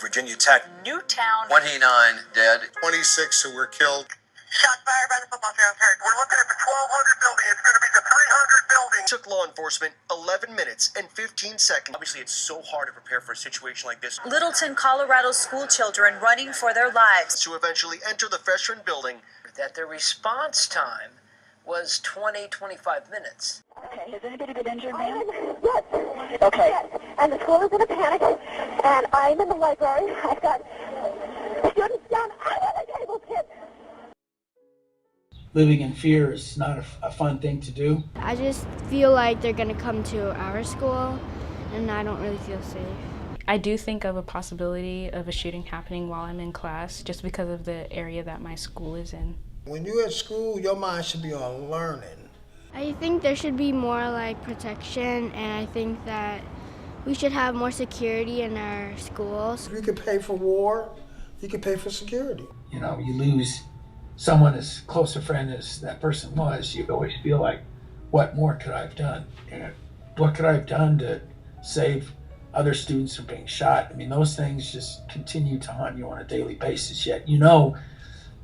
Virginia Tech. Newtown. 29 dead. 26 who were killed. Shots fired by the football field. We're looking at the 1,200 building. It's going to be the 300 building. It took law enforcement 11 minutes and 15 seconds. Obviously, it's so hard to prepare for a situation like this. Littleton, Colorado school children running for their lives. To eventually enter the freshman building. That the response time was 20-25 minutes. Okay, has anybody been injured, ma'am? Yes. Okay. Yes. And the school is in a panic, and I'm in the library. I've got students down under the table, kids. Living in fear is not a fun thing to do. I just feel like they're going to come to our school, and I don't really feel safe. I do think of a possibility of a shooting happening while I'm in class, just because of the area that my school is in. When you're at school, your mind should be on learning. I think there should be more like protection, and I think that we should have more security in our schools. If you could pay for war, you could pay for security. You know, you lose someone as close a friend as that person was, you always feel like, what more could I have done? And what could I have done to save other students from being shot? I mean, those things just continue to haunt you on a daily basis, yet you know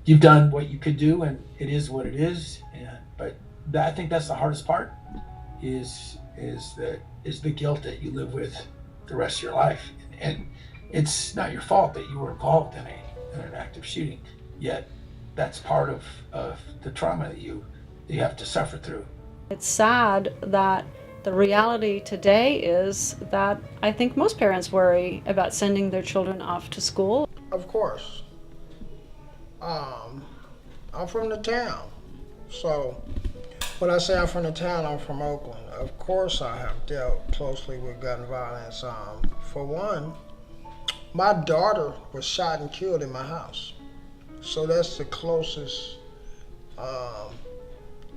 you've done what you could do, and it is what it is. But I think that's the hardest part, is the guilt that you live with the rest of your life. And it's not your fault that you were involved in an active shooting, yet that's part of the trauma that you have to suffer through. It's sad that the reality today is that I think most parents worry about sending their children off to school. Of course. I'm from the town, so when I say I'm from the town, I'm from Oakland. Of course I have dealt closely with gun violence. For one, my daughter was shot and killed in my house, so that's the closest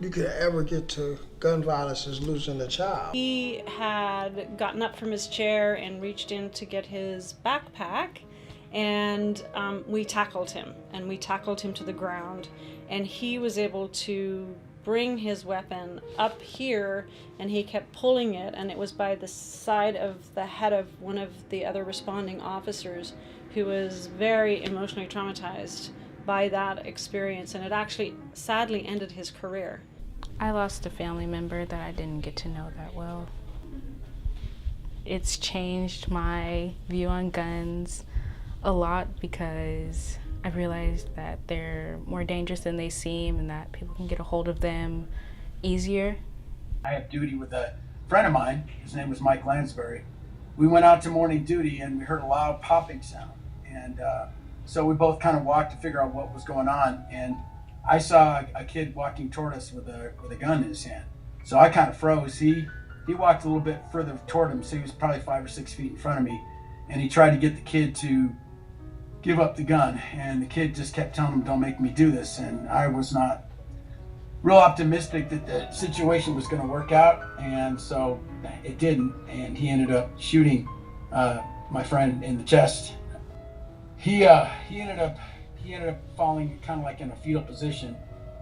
you could ever get to gun violence, is losing a child. He had gotten up from his chair and reached in to get his backpack, and we tackled him to the ground, and he was able to bring his weapon up here, and he kept pulling it, and it was by the side of the head of one of the other responding officers, who was very emotionally traumatized by that experience, and it actually sadly ended his career. I lost a family member that I didn't get to know that well. It's changed my view on guns a lot, because I realized that they're more dangerous than they seem, and that people can get a hold of them easier. I have duty with a friend of mine. His name was Mike Lansbury. We went out to morning duty, and we heard a loud popping sound, and so we both kind of walked to figure out what was going on, and I saw a kid walking toward us with a gun in his hand. So I kind of froze. He walked a little bit further toward him, so he was probably 5 or 6 feet in front of me, and he tried to get the kid to give up the gun, and the kid just kept telling him, "Don't make me do this." And I was not real optimistic that the situation was going to work out, and so it didn't, and he ended up shooting my friend in the chest. He ended up falling kind of like in a fetal position.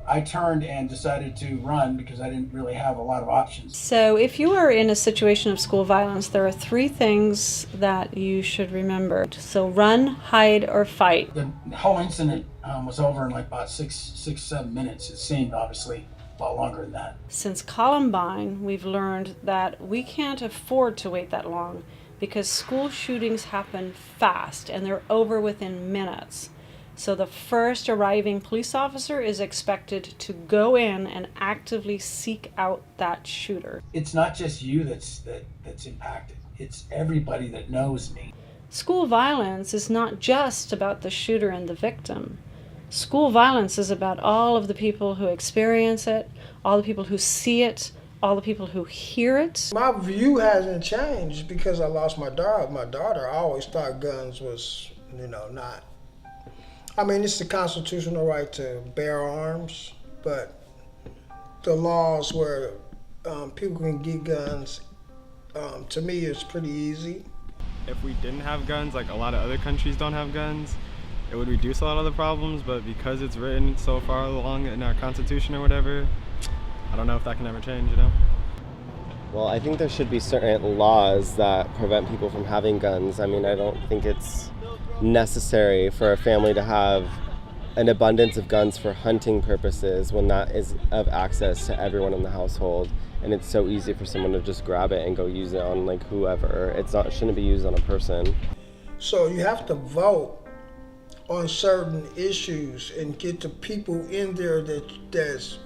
I turned and decided to run because I didn't really have a lot of options. So if you are in a situation of school violence, there are 3 things that you should remember. So run, hide, or fight. The whole incident was over in like about 7 minutes. It seemed obviously a lot longer than that. Since Columbine, we've learned that we can't afford to wait that long, because school shootings happen fast and they're over within minutes. So the first arriving police officer is expected to go in and actively seek out that shooter. It's not just you that's impacted. It's everybody that knows me. School violence is not just about the shooter and the victim. School violence is about all of the people who experience it, all the people who see it, all the people who hear it. My view hasn't changed because I lost my daughter. I always thought guns was, not. I mean, it's the constitutional right to bear arms, but the laws where people can get guns, to me, it's pretty easy. If we didn't have guns, like a lot of other countries don't have guns, it would reduce a lot of the problems, but because it's written so far along in our constitution or whatever, I don't know if that can ever change, Well, I think there should be certain laws that prevent people from having guns. I mean, I don't think it's necessary for a family to have an abundance of guns for hunting purposes when that is of access to everyone in the household, and it's so easy for someone to just grab it and go use it on like whoever. It shouldn't be used on a person. So you have to vote on certain issues and get the people in there that's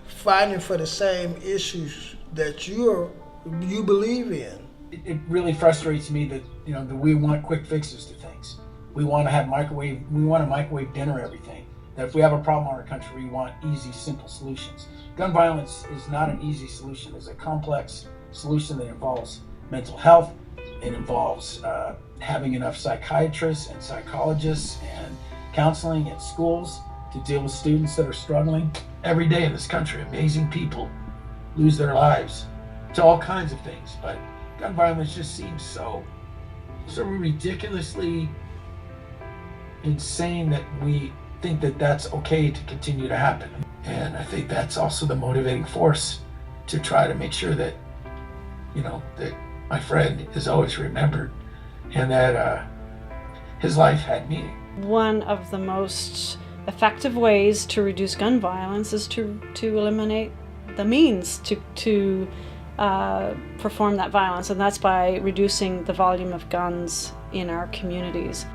fighting for the same issues that you believe in. It really frustrates me that that we want quick fixes to things. We want to microwave dinner everything. That if we have a problem in our country, we want easy, simple solutions. Gun violence is not an easy solution. It's a complex solution that involves mental health. It involves having enough psychiatrists and psychologists and counseling at schools to deal with students that are struggling. Every day in this country, amazing people lose their lives to all kinds of things. But gun violence just seems so ridiculously insane that we think that that's okay to continue to happen. And I think that's also the motivating force to try to make sure that that my friend is always remembered and that his life had meaning. One of the most effective ways to reduce gun violence is to eliminate the means to perform that violence, and that's by reducing the volume of guns in our communities.